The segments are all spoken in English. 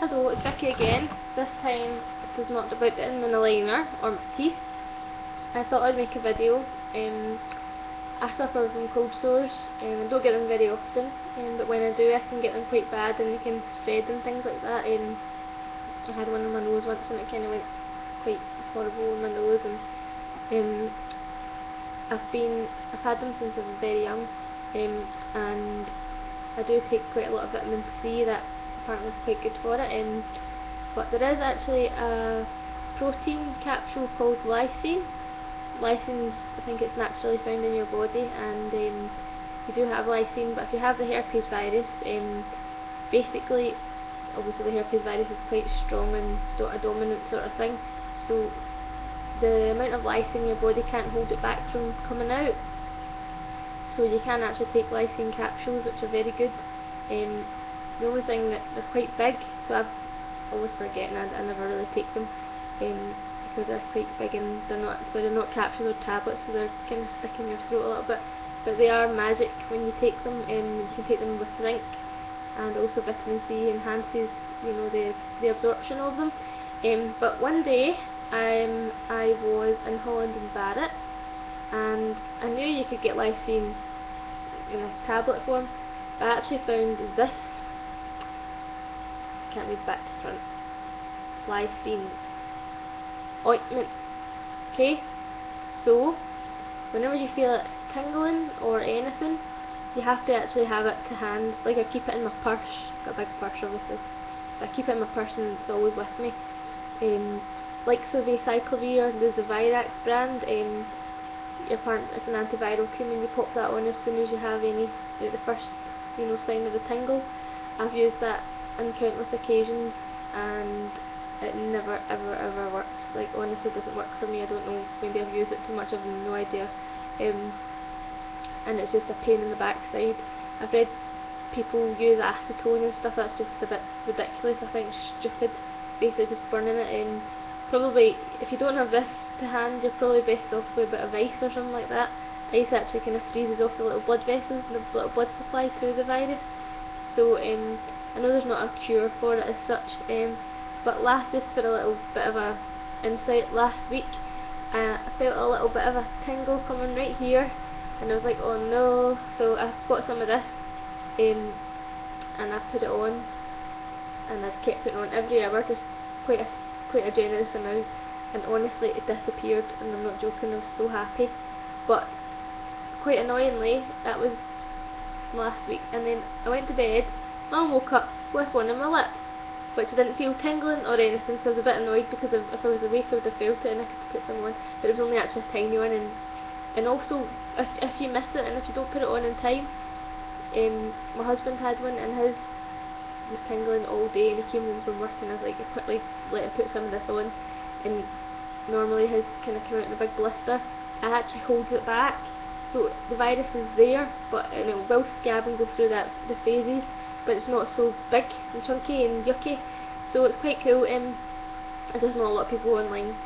Hello, it's Vicky again. This time it is not about getting my liner or my teeth. I thought I'd make a video. I suffer from cold sores. I don't get them very often, but when I do I can get them quite bad and they can spread and things like that. I had one on my nose once and it kind of went quite horrible in my nose, and I've had them since I was very young, and I do take quite a lot of vitamin C that apparently is quite good for it. But there is actually a protein capsule called lysine. Lysine's, I think it's naturally found in your body, and you do have lysine, but if you have the herpes virus, basically, obviously the herpes virus is quite strong and a dominant sort of thing, so the amount of lysine in your body can't hold it back from coming out. So you can actually take lysine capsules, which are very good. The only thing that they're quite big, so I've always forgetting I never really take them, because they're quite big and they're not capsules or tablets, so they're kind of stick in your throat a little bit. But they are magic when you take them. You can take them with zinc, and also vitamin C enhances, the absorption of them. But one day I was in Holland and Barrett, and I knew you could get lysine in a tablet form, but I actually found this, can't read back to front, lysine ointment. Okay, so whenever you feel it tingling or anything, you have to actually have it to hand. Like, I keep it in my purse, got a big purse obviously, so I keep it in my purse and it's always with me. Like, so the Cyclovir, there's the Virax brand, it's an antiviral cream, and you pop that on as soon as you have any, the first, sign of the tingle. I've used that on countless occasions, and it never ever works. Like, honestly, doesn't work for me. I don't know, maybe I've used it too much, I've no idea. And it's just a pain in the backside. I've read people use acetone and stuff. That's just a bit ridiculous, I think, stupid, basically just burning it. Probably, if you don't have this to hand, you're probably best off with a bit of ice or something like that. Ice actually kind of freezes off the little blood vessels and the little blood supply to the virus. So I know there's not a cure for it as such, but just for a little bit of a insight, last week I felt a little bit of a tingle coming right here, and I was like, oh no. So I got some of this, and I put it on, and I've kept putting on every hour, just quite a generous amount, and honestly it disappeared, and I'm not joking, I was so happy. But quite annoyingly, that was last week, and then I went to bed and woke up with one on my lip, which I didn't feel tingling or anything, so I was a bit annoyed, because if I was awake I would have felt it and I could put some on, but it was only actually a tiny one. And also, if you miss it and if you don't put it on in time, my husband had one and his was tingling all day, and he came home from work and I was like, I quickly let him put some of this on, and normally his kind of came out in a big blister. It actually holds it back, so the virus is there, and it will scab and go through the phases, but it's not so big and chunky and yucky, so it's quite cool. I just know a lot of people online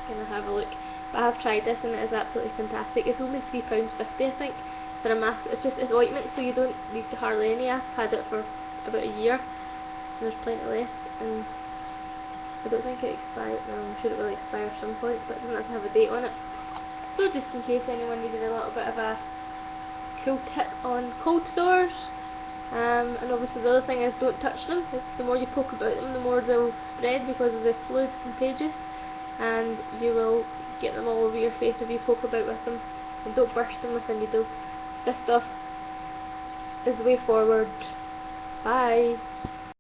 kind of have a look, but I have tried this and it is absolutely fantastic. It's only £3.50, I think, for a mask. It's ointment, so you don't need hardly any. I've had it for about a year, so there's plenty left, and I don't think it expired. No, I'm sure it will expire at some point, but it doesn't actually have a date on it. So just in case anyone needed a little bit of a cool tip on cold sores. And obviously the other thing is, don't touch them. The more you poke about them, the more they'll spread, because of the fluid's contagious, and you will get them all over your face if you poke about with them. And don't burst them with a needle. This stuff is the way forward. Bye.